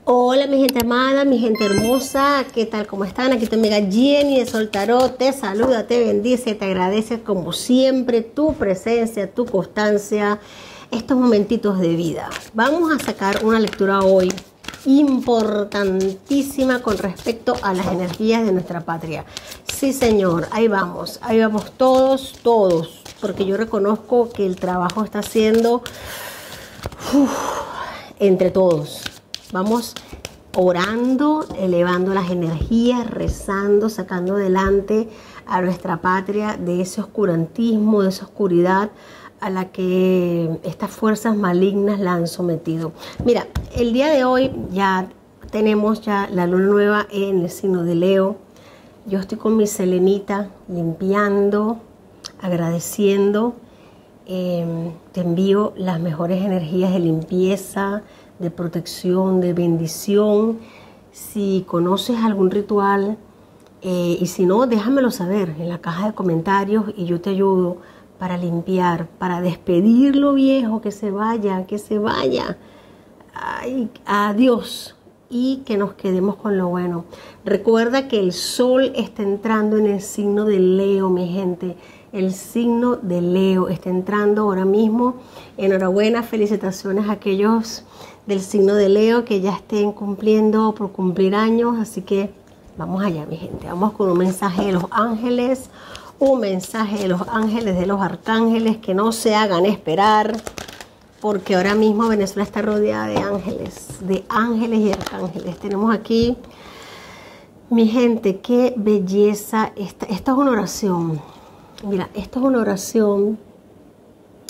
Hola mi gente amada, mi gente hermosa, ¿qué tal? ¿Cómo están? Aquí tu amiga Jenny de Sol Tarot, te saluda, te bendice, te agradece como siempre tu presencia, tu constancia, estos momentitos de vida. Vamos a sacar una lectura hoy importantísima con respecto a las energías de nuestra patria. Sí señor, ahí vamos todos, porque yo reconozco que el trabajo está haciendo entre todos. Vamos orando, elevando las energías, rezando, sacando adelante a nuestra patria de ese oscurantismo, de esa oscuridad a la que estas fuerzas malignas la han sometido. Mira, el día de hoy ya tenemos la luna nueva en el signo de Leo. Yo estoy con mi selenita limpiando, agradeciendo. Te envío las mejores energías de limpieza, de protección, de bendición. Si conoces algún ritual y si no, déjamelo saber en la caja de comentarios y yo te ayudo para limpiar, para despedir lo viejo, que se vaya, ay, adiós, y que nos quedemos con lo bueno. Recuerda que el sol está entrando en el signo de Leo, mi gente. El signo de Leo está entrando ahora mismo. Enhorabuena, felicitaciones a aquellos del signo de Leo que ya estén cumpliendo por cumplir años. Así que vamos allá, mi gente. Vamos con un mensaje de los ángeles. Un mensaje de los ángeles, de los arcángeles, que no se hagan esperar. Porque ahora mismo Venezuela está rodeada de ángeles y arcángeles. Tenemos aquí, mi gente, qué belleza. Esta es una oración. Mira, esto es una oración,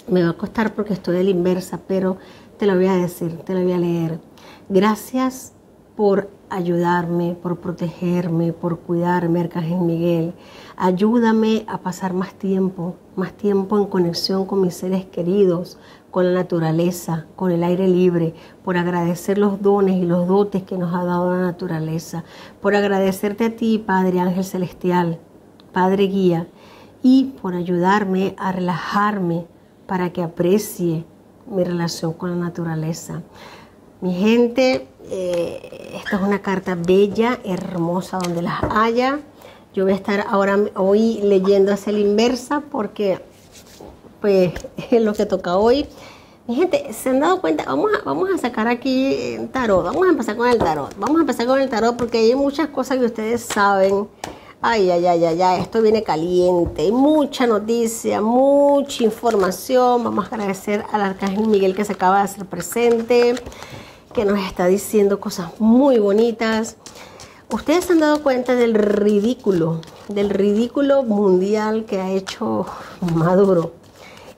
me va a costar porque estoy de la inversa, pero te lo voy a decir, te lo voy a leer. Gracias por ayudarme, por protegerme, por cuidarme, Arcángel Miguel. Ayúdame a pasar más tiempo en conexión con mis seres queridos, con la naturaleza, con el aire libre, por agradecer los dones y los dotes que nos ha dado la naturaleza, por agradecerte a ti, Padre Ángel Celestial, Padre Guía, y por ayudarme a relajarme para que aprecie mi relación con la naturaleza. Mi gente, esta es una carta bella, hermosa, donde las haya. Yo voy a estar hoy leyendo hacia la inversa porque pues es lo que toca hoy. Mi gente, ¿se han dado cuenta? Vamos a sacar aquí el tarot. Vamos a empezar con el tarot porque hay muchas cosas que ustedes saben. Ay, esto viene caliente, hay mucha noticia, mucha información. Vamos a agradecer al Arcángel Miguel que se acaba de hacer presente, que nos está diciendo cosas muy bonitas. Ustedes se han dado cuenta del ridículo mundial que ha hecho Maduro.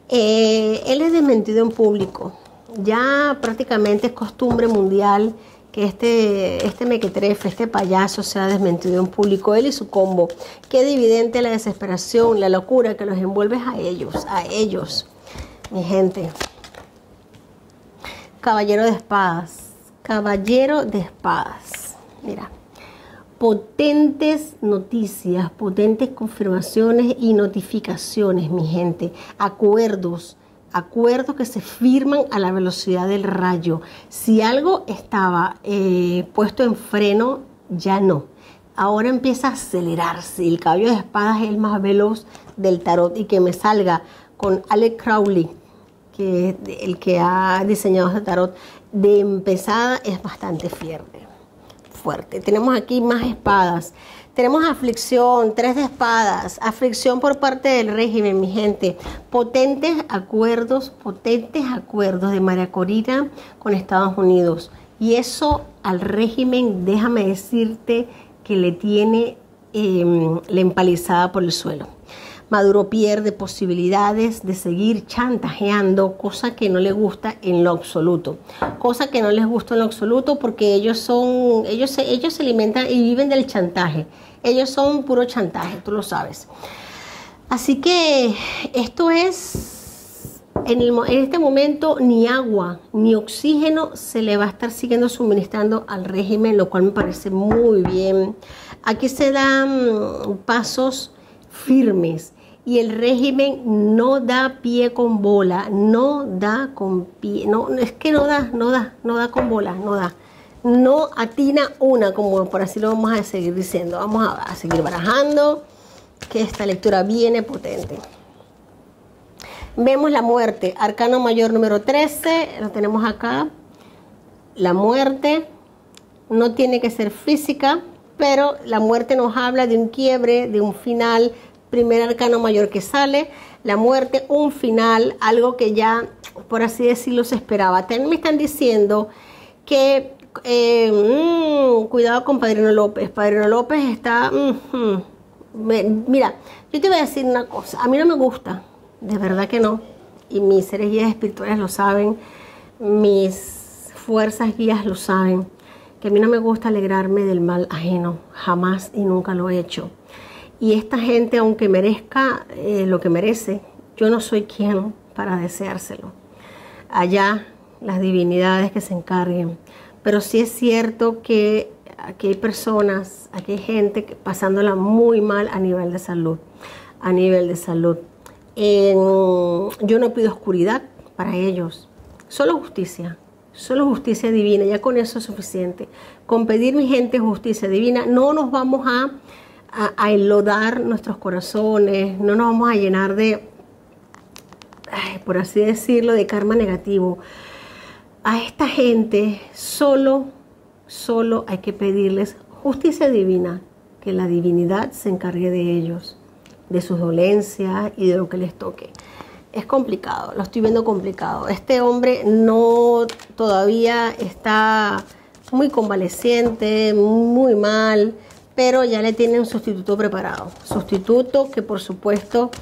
Él es desmentido en público. Ya prácticamente es costumbre mundial que este mequetrefe, este payaso sea desmentido en público, él y su combo. Qué evidente la desesperación, la locura que los envuelve a ellos, mi gente. Caballero de espadas, mira, potentes noticias, potentes confirmaciones y notificaciones, mi gente, acuerdos que se firman a la velocidad del rayo. Si algo estaba puesto en freno, ya no. Ahora empieza a acelerarse. El caballo de espadas es el más veloz del tarot. Y que me salga con Alex Crowley, que es el que ha diseñado este tarot, de empezada es bastante fuerte. Tenemos aquí más espadas. Tenemos aflicción, 3 de espadas, aflicción por parte del régimen, mi gente. Potentes acuerdos de María Corina con Estados Unidos. Y eso al régimen, déjame decirte que le tiene la empalizada por el suelo. Maduro pierde posibilidades de seguir chantajeando, cosa que no le gusta en lo absoluto. Cosa que no les gusta en lo absoluto porque ellos se alimentan y viven del chantaje. Ellos son puro chantaje, tú lo sabes. Así que esto es, en este momento, ni agua ni oxígeno se le va a estar siguiendo suministrando al régimen, lo cual me parece muy bien. Aquí se dan pasos firmes y el régimen no da pie con bola, no da con pie, no, es que no da con bola, no da. no atina una, como por así lo vamos a seguir diciendo. Vamos a seguir barajando, que esta lectura viene potente. Vemos la muerte, arcano mayor número 13, lo tenemos acá. La muerte no tiene que ser física, pero la muerte nos habla de un quiebre, de un final. Primer arcano mayor que sale, la muerte, un final, algo que ya, por así decirlo, se esperaba. También me están diciendo que cuidado con Padrino López. Padrino López está... Mira, yo te voy a decir una cosa. A mí no me gusta, de verdad que no. Y mis seres guías espirituales lo saben, mis fuerzas guías lo saben, que a mí no me gusta alegrarme del mal ajeno. Jamás y nunca lo he hecho. Y esta gente, aunque merezca lo que merece, yo no soy quien para deseárselo. Allá las divinidades que se encarguen. Pero sí es cierto que aquí hay personas, aquí hay gente pasándola muy mal a nivel de salud. A nivel de salud. Yo no pido oscuridad para ellos. Solo justicia divina. Ya con eso es suficiente. Con pedir, mi gente, justicia divina, no nos vamos a enlodar nuestros corazones, no nos vamos a llenar de, por así decirlo, de karma negativo. A esta gente solo hay que pedirles justicia divina, que la divinidad se encargue de ellos, de sus dolencias y de lo que les toque. Es complicado, lo estoy viendo complicado. Este hombre no todavía está muy convaleciente, muy mal, pero ya le tiene un sustituto preparado. Sustituto que por supuesto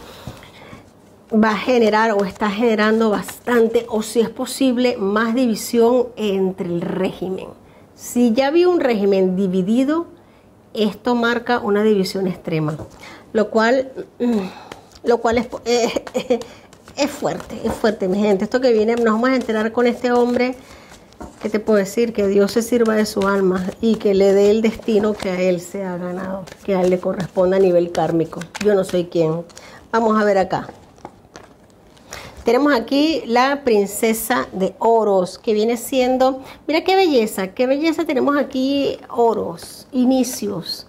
va a generar o está generando bastante, o si es posible, más división entre el régimen. Si ya había un régimen dividido, esto marca una división extrema, lo cual es fuerte, mi gente. Esto que viene, nos vamos a enterar con este hombre. ¿Qué te puedo decir? Que Dios se sirva de su alma y que le dé el destino que a él se ha ganado, que a él le corresponda a nivel kármico. Yo no soy quien. Vamos a ver acá. Tenemos aquí la princesa de oros, que viene siendo... Mira qué belleza tenemos aquí. Oros, inicios,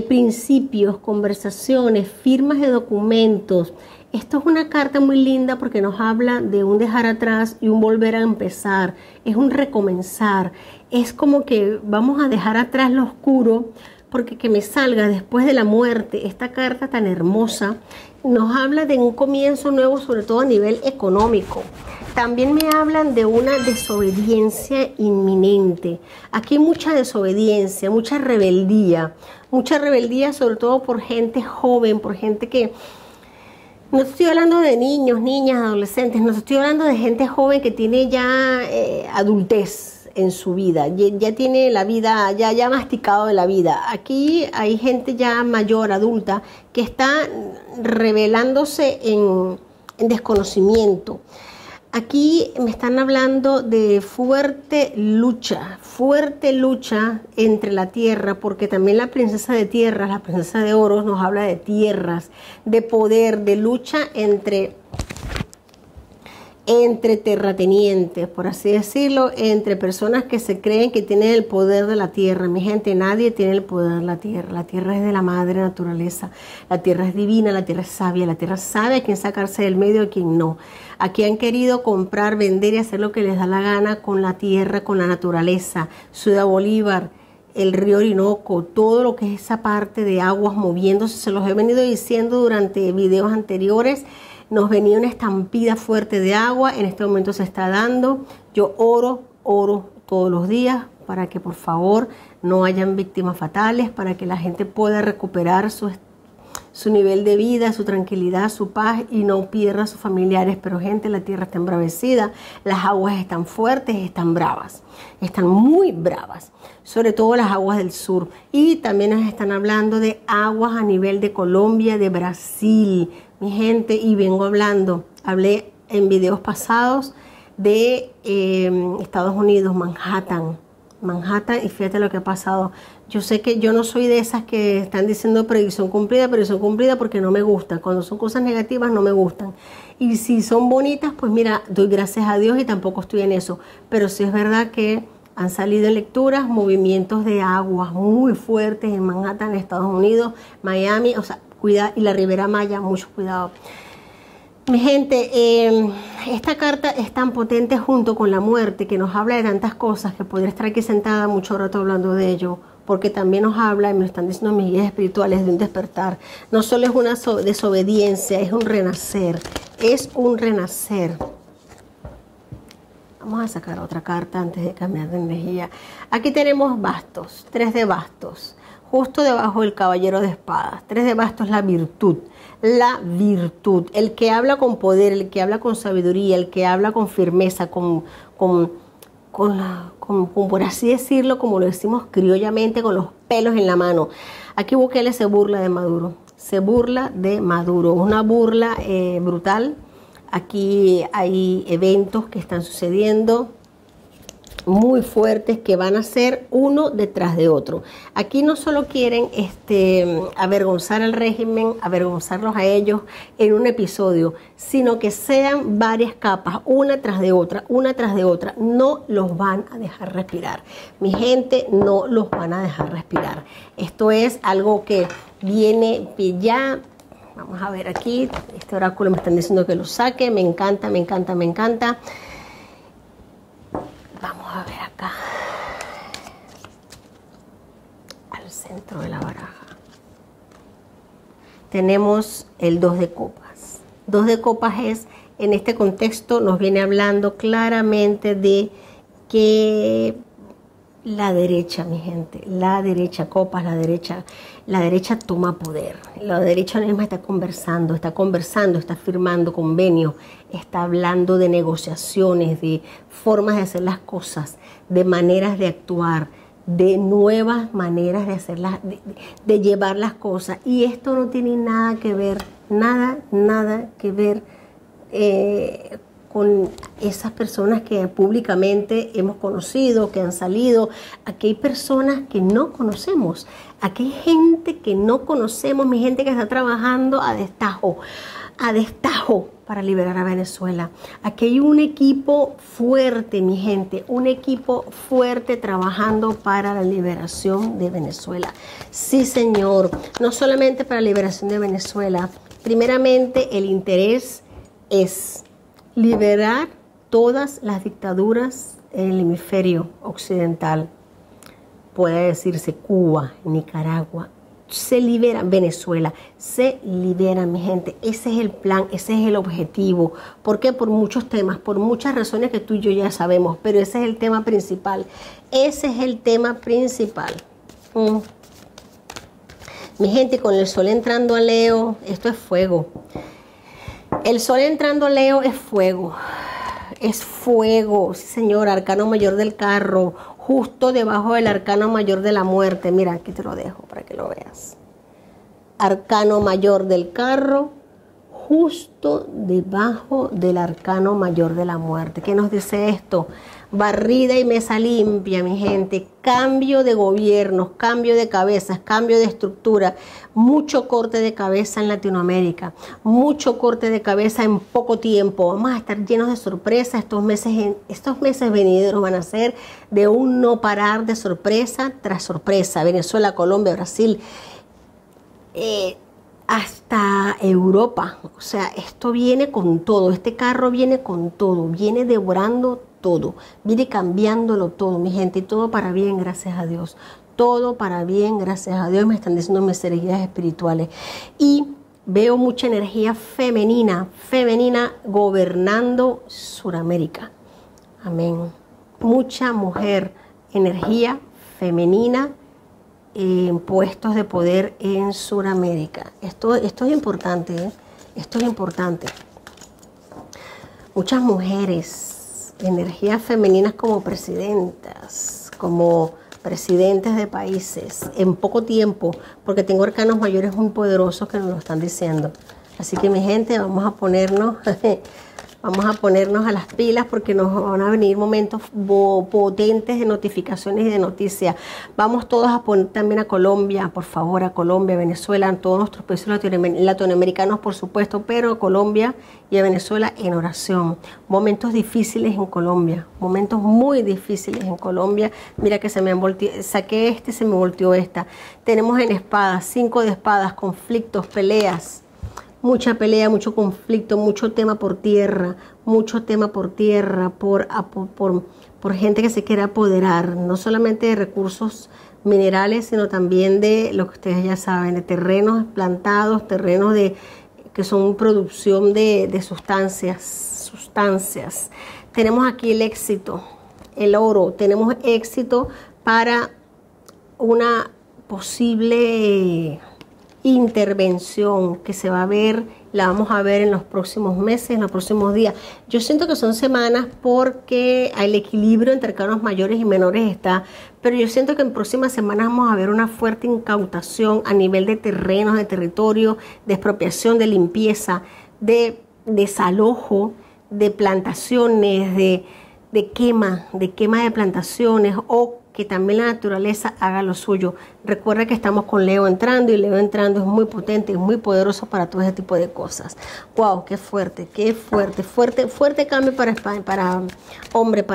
principios, conversaciones, firmas de documentos. Esto es una carta muy linda porque nos habla de un dejar atrás y un volver a empezar. Es un recomenzar. Es como que vamos a dejar atrás lo oscuro, porque que me salga después de la muerte esta carta tan hermosa nos habla de un comienzo nuevo, sobre todo a nivel económico. También me hablan de una desobediencia inminente. Aquí hay mucha desobediencia, mucha rebeldía sobre todo por gente joven, por gente que... No estoy hablando de niños, niñas, adolescentes, no estoy hablando de gente joven que tiene ya adultez en su vida, ya tiene la vida, ya masticado de la vida. Aquí hay gente ya mayor, adulta, que está revelándose en desconocimiento. Aquí me están hablando de fuerte lucha entre la tierra, porque también la princesa de tierras, la princesa de oros, nos habla de tierras, de poder, de lucha entre terratenientes, por así decirlo, entre personas que se creen que tienen el poder de la tierra. Mi gente, nadie tiene el poder de la tierra es de la madre naturaleza, la tierra es divina, la tierra es sabia, la tierra sabe a quién sacarse del medio y a quién no. Aquí han querido comprar, vender y hacer lo que les da la gana con la tierra, con la naturaleza. Ciudad Bolívar, el río Orinoco, todo lo que es esa parte de aguas moviéndose, se los he venido diciendo durante videos anteriores. Nos venía una estampida fuerte de agua, en este momento se está dando. Yo oro todos los días para que por favor no hayan víctimas fatales, para que la gente pueda recuperar su nivel de vida, su tranquilidad, su paz y no pierda a sus familiares. Pero gente, la tierra está embravecida, las aguas están fuertes, están bravas, están muy bravas, sobre todo las aguas del sur. Y también nos están hablando de aguas a nivel de Colombia, de Brasil, mi gente, y hablé en videos pasados de Estados Unidos, Manhattan, y fíjate lo que ha pasado. Yo sé que yo no soy de esas que están diciendo predicción cumplida porque no me gusta. Cuando son cosas negativas no me gustan. Y si son bonitas, pues mira, doy gracias a Dios y tampoco estoy en eso. Pero sí es verdad que Han salido en lecturas movimientos de aguas muy fuertes en Manhattan, Estados Unidos, Miami, o sea, cuidado, y la Ribera Maya, mucho cuidado. Mi gente, esta carta es tan potente junto con la muerte que nos habla de tantas cosas que podría estar aquí sentada mucho rato hablando de ello, porque también nos habla, y me lo están diciendo mis guías espirituales, de un despertar. No solo es una desobediencia, es un renacer, es un renacer. Vamos a sacar otra carta antes de cambiar de energía. Aquí tenemos bastos, 3 de bastos, justo debajo del caballero de espadas. 3 de bastos, la virtud. La virtud, el que habla con poder, el que habla con sabiduría, el que habla con firmeza, por así decirlo, como lo decimos criollamente, con los pelos en la mano. Aquí Bukele se burla de Maduro, se burla de Maduro, una burla brutal. Aquí hay eventos que están sucediendo muy fuertes que van a ser uno detrás de otro. Aquí no solo quieren avergonzar al régimen, avergonzarlos a ellos en un episodio, sino que sean varias capas, una tras de otra, una tras de otra. No los van a dejar respirar. Mi gente, no los van a dejar respirar. Esto es algo que viene ya. Vamos a ver aquí, este oráculo me están diciendo que lo saque, me encanta, me encanta, me encanta. Vamos a ver acá, al centro de la baraja. Tenemos el 2 de copas. 2 de copas es, en este contexto, nos viene hablando claramente de que la derecha, mi gente, la derecha, copas, la derecha toma poder. La derecha misma está conversando, está firmando convenios, está hablando de negociaciones, de formas de hacer las cosas, de maneras de actuar, de nuevas maneras de hacerlas, de llevar las cosas. Y esto no tiene nada que ver, nada que ver con esas personas que públicamente hemos conocido, que han salido. Aquí hay personas que no conocemos, aquí hay gente que no conocemos, mi gente que está trabajando a destajo para liberar a Venezuela. Aquí hay un equipo fuerte, mi gente, un equipo fuerte trabajando para la liberación de Venezuela. Sí, señor, no solamente para la liberación de Venezuela. Primeramente, el interés es liberar todas las dictaduras en el hemisferio occidental. Puede decirse Cuba, Nicaragua. Se libera Venezuela, se libera, mi gente. Ese es el plan, ese es el objetivo. ¿Por qué? Por muchos temas, por muchas razones que tú y yo ya sabemos, pero ese es el tema principal. Ese es el tema principal. Mi gente, con el sol entrando a Leo, esto es fuego. El sol entrando a Leo es fuego, sí señor, arcano mayor del carro, justo debajo del arcano mayor de la muerte. Mira, aquí te lo dejo para que lo veas. Arcano mayor del carro, justo debajo del arcano mayor de la muerte. ¿Qué nos dice esto? Barrida y mesa limpia, mi gente. Cambio de gobiernos, cambio de cabezas, cambio de estructura. Mucho corte de cabeza en Latinoamérica. Mucho corte de cabeza en poco tiempo. Vamos a estar llenos de sorpresas. Estos meses venideros van a ser de un no parar de sorpresa tras sorpresa. Venezuela, Colombia, Brasil, hasta Europa. O sea, esto viene con todo. Este carro viene con todo. Viene devorando todo, viene cambiándolo todo, mi gente, y todo para bien, gracias a Dios. Todo para bien, gracias a Dios. Me están diciendo mis energías espirituales. Y veo mucha energía femenina gobernando Suramérica. Amén. Mucha mujer, energía femenina en puestos de poder en Suramérica. Esto es importante, ¿eh? Esto es importante. Muchas mujeres, energías femeninas como presidentas, como presidentes de países, en poco tiempo, porque tengo arcanos mayores muy poderosos que nos lo están diciendo. Así que mi gente, vamos a ponernos Vamos a ponernos a las pilas porque nos van a venir momentos potentes de notificaciones y de noticias. Vamos todos a poner también a Colombia, por favor, a Colombia, a Venezuela, a todos nuestros países latinoamericanos, por supuesto, pero a Colombia y a Venezuela en oración. Momentos difíciles en Colombia, momentos muy difíciles en Colombia. Mira que se me han volteado, saqué este, se me volteó esta. Tenemos en espadas, 5 de espadas, conflictos, peleas. Mucha pelea, mucho conflicto, mucho tema por tierra, por gente que se quiere apoderar, no solamente de recursos minerales, sino también de lo que ustedes ya saben, de terrenos plantados, terrenos que son producción de sustancias. Tenemos aquí el éxito, el oro, tenemos éxito para una posible intervención que se va a ver, la vamos a ver en los próximos meses, en los próximos días. Yo siento que son semanas porque el equilibrio entre arcanos mayores y menores está, pero yo siento que en próximas semanas vamos a ver una fuerte incautación a nivel de terrenos, de territorio, de expropiación, de limpieza, de desalojo, de plantaciones, de quema de plantaciones, o que también la naturaleza haga lo suyo. Recuerda que estamos con Leo entrando, y Leo entrando es muy potente, es muy poderoso para todo ese tipo de cosas. Wow, qué fuerte cambio para España, para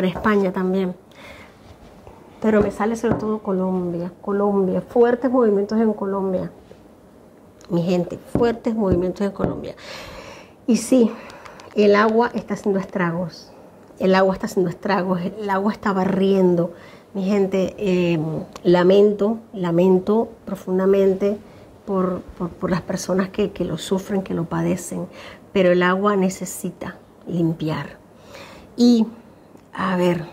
España también. Pero me sale sobre todo Colombia, fuertes movimientos en Colombia. Mi gente, fuertes movimientos en Colombia. Y sí, el agua está haciendo estragos. El agua está barriendo. Mi gente, lamento profundamente por las personas que lo sufren, que lo padecen, pero el agua necesita limpiar. Y, a ver,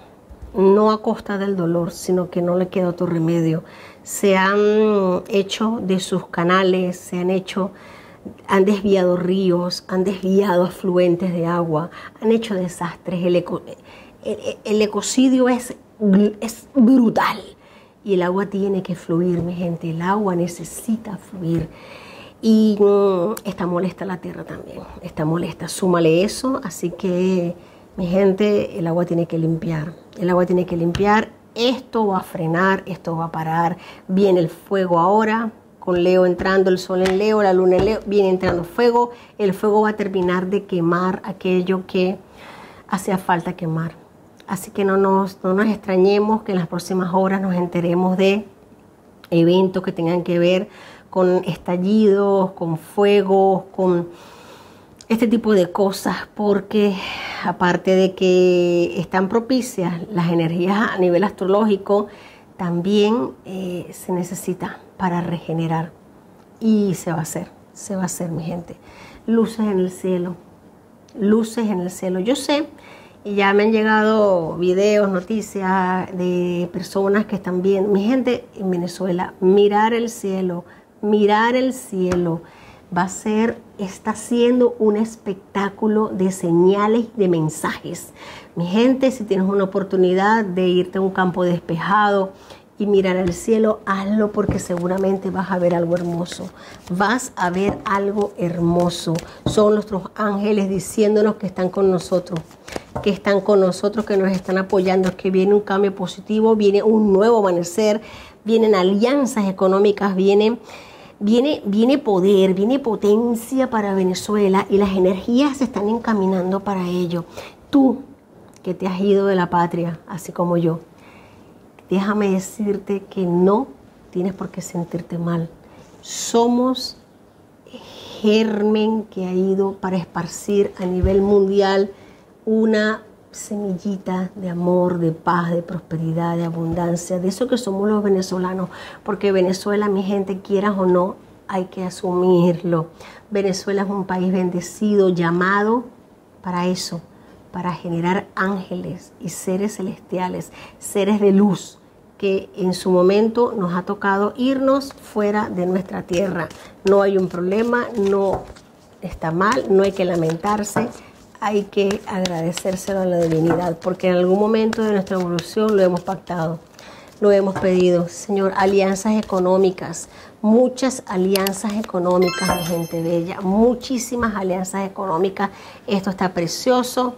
no a costa del dolor, sino que no le queda otro remedio. Se han hecho de sus canales, han desviado ríos, han desviado afluentes de agua, han hecho desastres. El ecocidio es brutal y el agua tiene que fluir, mi gente. El agua necesita fluir y está molesta la tierra también, está molesta. Súmale eso, así que, mi gente, el agua tiene que limpiar. Esto va a frenar, esto va a parar. Viene el fuego ahora, con Leo entrando, el sol en Leo, la luna en Leo, viene entrando fuego. El fuego va a terminar de quemar aquello que hacía falta quemar. Así que no nos extrañemos que en las próximas horas nos enteremos de eventos que tengan que ver con estallidos, con fuegos, con este tipo de cosas, porque aparte de que están propicias las energías a nivel astrológico, también se necesita para regenerar. Y se va a hacer, mi gente. Luces en el cielo. Yo sé. Y ya me han llegado videos, noticias de personas que están viendo. Mi gente en Venezuela, mirar el cielo está siendo un espectáculo de señales, de mensajes. Mi gente, si tienes una oportunidad de irte a un campo despejado y mirar el cielo, hazlo, porque seguramente vas a ver algo hermoso. Son nuestros ángeles diciéndonos que están con nosotros, que nos están apoyando, que viene un cambio positivo, viene un nuevo amanecer, vienen alianzas económicas, viene poder, viene potencia para Venezuela, y las energías se están encaminando para ello. Tú, que te has ido de la patria, así como yo, déjame decirte que no tienes por qué sentirte mal. Somos germen que ha ido para esparcir a nivel mundial una semillita de amor, de paz, de prosperidad, de abundancia, de eso que somos los venezolanos, porque Venezuela, mi gente, quieras o no, hay que asumirlo. Venezuela es un país bendecido, llamado para eso, para generar ángeles y seres celestiales, seres de luz, que en su momento nos ha tocado irnos fuera de nuestra tierra. No hay un problema, no está mal, no hay que lamentarse, hay que agradecérselo a la divinidad, porque en algún momento de nuestra evolución lo hemos pactado. lo hemos pedido, Señor. Alianzas económicas, muchas alianzas económicas, mi gente bella, muchísimas alianzas económicas. Esto está precioso.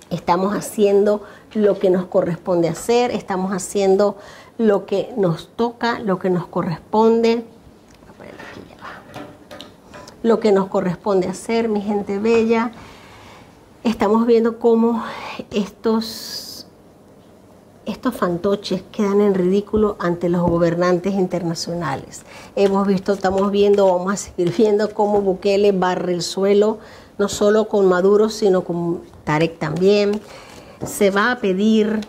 Estamos haciendo lo que nos corresponde hacer, estamos haciendo lo que nos toca, lo que nos corresponde. Voy a poner aquí ya. Lo que nos corresponde hacer, mi gente bella. Estamos viendo cómo estos fantoches quedan en ridículo ante los gobernantes internacionales. Estamos viendo, vamos a seguir viendo cómo Bukele barre el suelo, no solo con Maduro, sino con Tarek también. Se va a pedir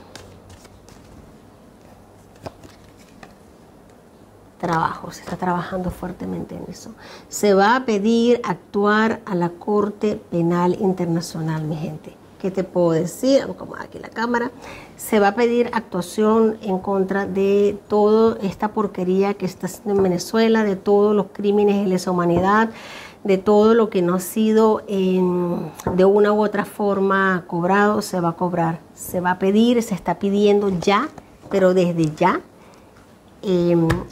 trabajo, se está trabajando fuertemente en eso. Se va a pedir actuar a la Corte Penal Internacional, mi gente. ¿Qué te puedo decir? Vamos a acomodar aquí la cámara. Se va a pedir actuación en contra de toda esta porquería que está haciendo en Venezuela, de todos los crímenes de lesa humanidad, de todo lo que no ha sido de una u otra forma cobrado. Se va a cobrar, se va a pedir, se está pidiendo ya, pero desde ya,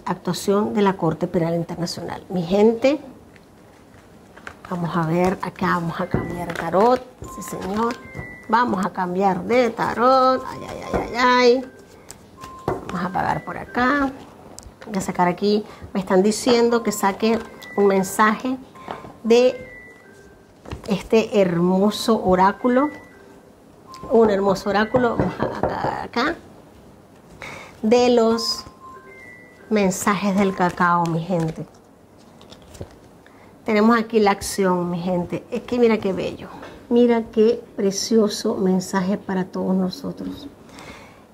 actuación de la Corte Penal Internacional. Mi gente, vamos a ver, acá vamos a cambiar tarot, sí señor, vamos a cambiar de tarot, ay, ay, ay, ay, ay. Vamos a apagar por acá, voy a sacar aquí, me están diciendo que saque un mensaje de este hermoso oráculo, un hermoso oráculo, vamos a acá, de los mensajes del cacao, mi gente. Tenemos aquí la acción, mi gente. Es que mira qué bello, mira qué precioso mensaje para todos nosotros.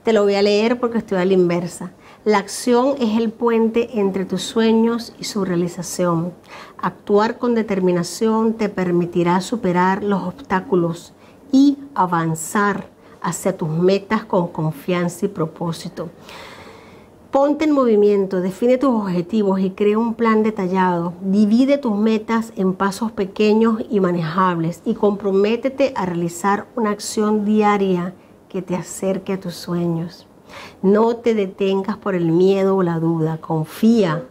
Te lo voy a leer porque estoy a la inversa. La acción es el puente entre tus sueños y su realización. Actuar con determinación te permitirá superar los obstáculos y avanzar hacia tus metas con confianza y propósito. Ponte en movimiento, define tus objetivos y crea un plan detallado. Divide tus metas en pasos pequeños y manejables y comprométete a realizar una acción diaria que te acerque a tus sueños. No te detengas por el miedo o la duda. Confía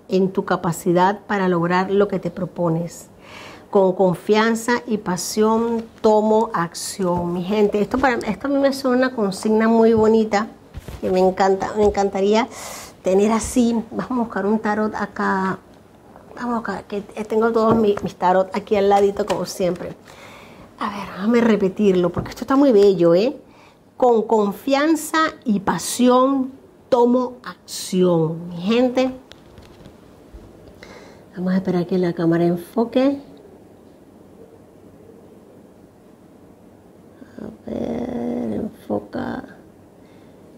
en tu capacidad para lograr lo que te propones. Con confianza y pasión tomo acción. Mi gente, esto a mí me suena una consigna muy bonita que me encantaría tener así. Vamos a buscar un tarot acá. Vamos a buscar, que tengo todos mis tarot aquí al ladito como siempre. A ver, déjame repetirlo porque esto está muy bello, ¿eh? Con confianza y pasión tomo acción. Mi gente, vamos a esperar que la cámara enfoque. A ver, enfoca.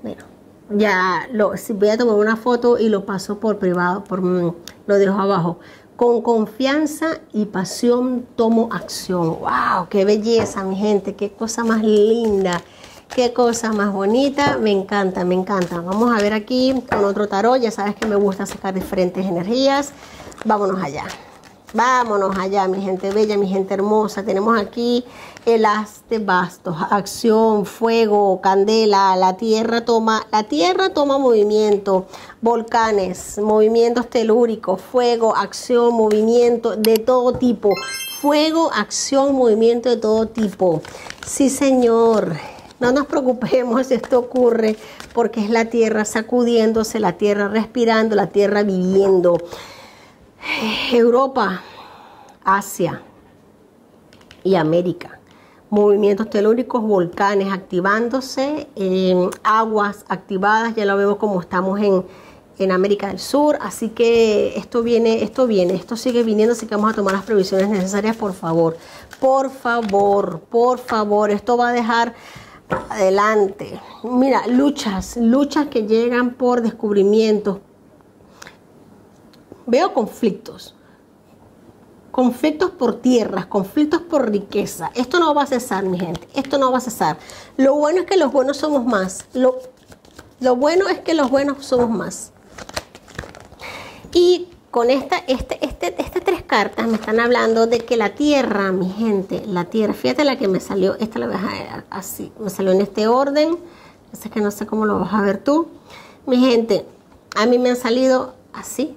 Bueno, ya si voy a tomar una foto y lo paso por privado, lo dejo abajo. Con confianza y pasión tomo acción. ¡Wow! ¡Qué belleza, mi gente! ¡Qué cosa más linda! ¡Qué cosa más bonita! Me encanta, me encanta. Vamos a ver aquí con otro tarot. Ya sabes que me gusta sacar diferentes energías. Vámonos allá. Vámonos allá, mi gente bella, mi gente hermosa. Tenemos aquí el as de bastos, acción, fuego, candela. La tierra toma movimiento, volcanes, movimientos telúricos, fuego, acción, movimiento de todo tipo. Fuego, acción, movimiento de todo tipo. Sí, señor. No nos preocupemos si esto ocurre, porque es la tierra sacudiéndose, la tierra respirando, la tierra viviendo. Europa, Asia y América. Movimientos telúricos, volcanes activándose, aguas activadas, ya lo vemos como estamos en América del Sur. Así que esto sigue viniendo, así que vamos a tomar las previsiones necesarias, por favor. Por favor, por favor, esto va a dejar adelante. Mira, luchas que llegan por descubrimientos. Veo conflictos por tierras, conflictos por riqueza. Esto no va a cesar, mi gente, esto no va a cesar. Lo bueno es que los buenos somos más. Lo bueno es que los buenos somos más. Y con estas tres cartas me están hablando de que la tierra, mi gente, la tierra, fíjate la que me salió, esta la voy a dejar así, me salió en este orden, Así que no sé cómo lo vas a ver tú. Mi gente, a mí me han salido así.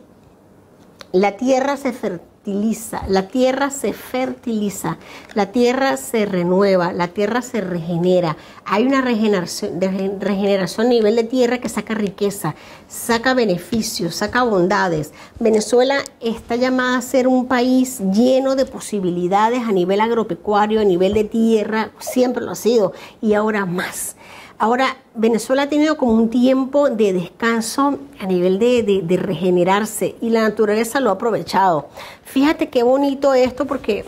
La tierra se fertiliza, la tierra se fertiliza, la tierra se renueva, la tierra se regenera. Hay una regeneración a nivel de tierra que saca riqueza, saca beneficios, saca bondades. Venezuela está llamada a ser un país lleno de posibilidades a nivel agropecuario, a nivel de tierra, siempre lo ha sido y ahora más. Ahora, Venezuela ha tenido como un tiempo de descanso a nivel de regenerarse y la naturaleza lo ha aprovechado. Fíjate qué bonito esto porque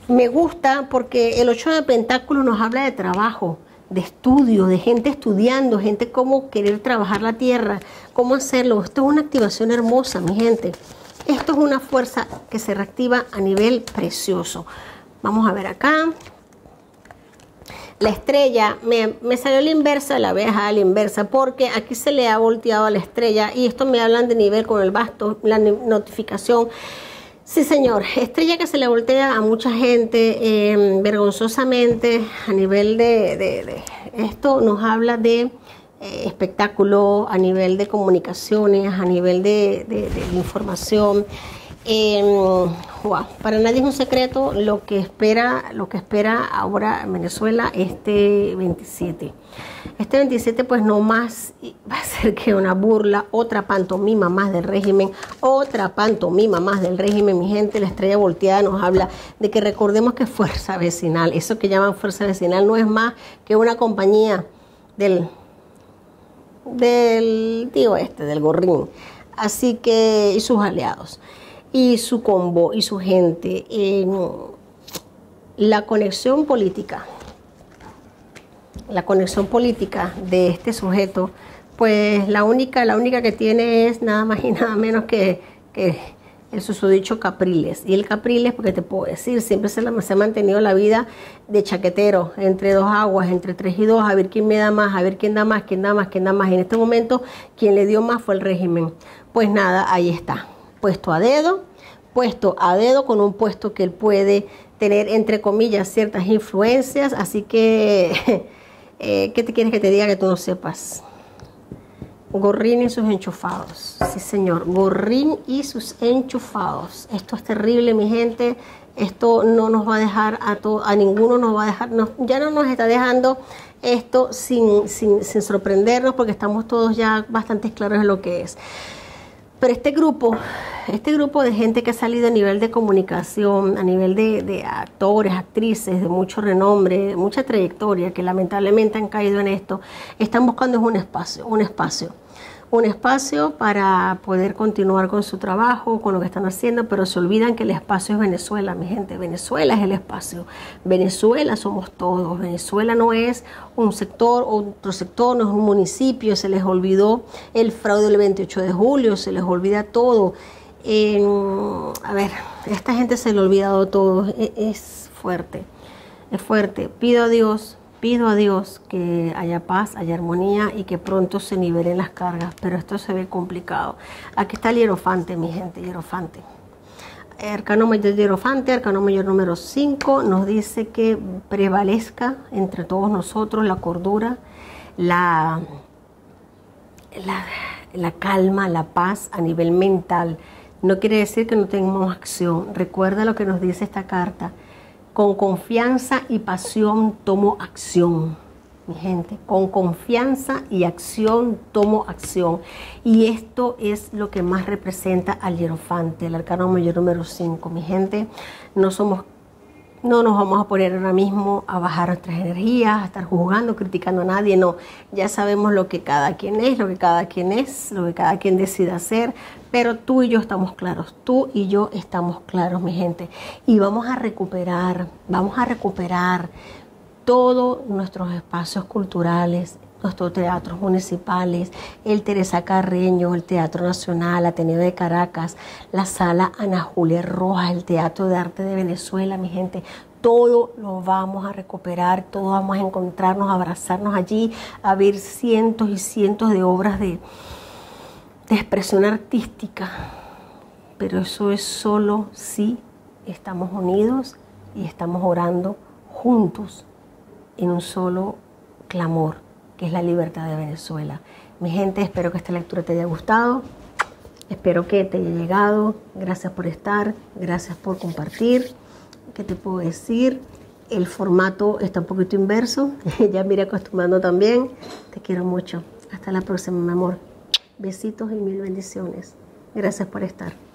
me gusta porque el 8 de Pentáculo nos habla de trabajo, de estudio, de gente estudiando, gente cómo querer trabajar la tierra, cómo hacerlo. Esto es una activación hermosa, mi gente. Esto es una fuerza que se reactiva a nivel precioso. Vamos a ver acá. La estrella, me salió la inversa, la voy a dejar a la inversa porque aquí se le ha volteado a la estrella y esto me hablan de nivel con el basto, la notificación. Sí, señor, estrella que se le voltea a mucha gente vergonzosamente a nivel de esto nos habla de espectáculo, a nivel de comunicaciones, a nivel de información. Wow, para nadie es un secreto lo que espera ahora en Venezuela este 27. Este 27 pues no más va a ser que una burla, otra pantomima más del régimen, mi gente. La estrella volteada nos habla de que recordemos que Fuerza Vecinal, eso que llaman Fuerza Vecinal no es más que una compañía del tío del Gorrín, así que y sus aliados y su combo y su gente. La conexión política de este sujeto, pues la única que tiene es nada más y nada menos que el susodicho Capriles. Y el Capriles, porque te puedo decir, siempre se ha mantenido la vida de chaquetero, entre dos aguas, entre 3 y 2, a ver quién me da más, a ver quién da más, quién da más, quién da más. Y en este momento, quien le dio más fue el régimen. Pues nada, ahí está. Puesto a dedo con un puesto que él puede tener, entre comillas, ciertas influencias. Así que, ¿qué te quieres que te diga que tú no sepas? Gorrín y sus enchufados. Sí, señor, Gorrín y sus enchufados. Esto es terrible, mi gente. Esto no nos va a dejar a ninguno nos va a dejar, ya no nos está dejando esto sin sorprendernos porque estamos todos ya bastante claros en lo que es. Pero este grupo de gente que ha salido a nivel de comunicación, a nivel de actores, actrices de mucho renombre, mucha trayectoria, que lamentablemente han caído en esto, están buscando un espacio para poder continuar con su trabajo, con lo que están haciendo, pero se olvidan que el espacio es Venezuela, mi gente. Venezuela es el espacio. Venezuela somos todos. Venezuela no es un sector, otro sector, no es un municipio. Se les olvidó el fraude del 28 de julio, se les olvida todo. A ver, a esta gente se le ha olvidado todo. Es fuerte, es fuerte. Pido a Dios que haya paz, haya armonía y que pronto se nivelen las cargas, pero esto se ve complicado. Aquí está el hierofante, mi gente, hierofante. Arcano mayor hierofante, arcano mayor número 5, nos dice que prevalezca entre todos nosotros la cordura, la calma, la paz a nivel mental. No quiere decir que no tengamos acción. Recuerda lo que nos dice esta carta. Con confianza y pasión tomo acción, mi gente. Con confianza y acción tomo acción. Y esto es lo que más representa al hierofante, el arcano mayor número 5, mi gente. No nos vamos a poner ahora mismo a bajar nuestras energías, a estar juzgando, criticando a nadie, no. Ya sabemos lo que cada quien es, lo que cada quien decide hacer, pero tú y yo estamos claros, mi gente. Y vamos a recuperar todos nuestros espacios culturales, nuestros teatros municipales, el Teresa Carreño, el Teatro Nacional, Ateneo de Caracas, la Sala Ana Julia Rojas, el Teatro de Arte de Venezuela, mi gente. Todo lo vamos a recuperar, todos vamos a encontrarnos, a abrazarnos allí, a ver cientos y cientos de obras de expresión artística. Pero eso es solo si estamos unidos y estamos orando juntos en un solo clamor, que es la libertad de Venezuela. Mi gente, espero que esta lectura te haya gustado. Espero que te haya llegado. Gracias por estar, gracias por compartir. ¿Qué te puedo decir? El formato está un poquito inverso. Ya me iré acostumbrando también. Te quiero mucho. Hasta la próxima, mi amor. Besitos y mil bendiciones. Gracias por estar.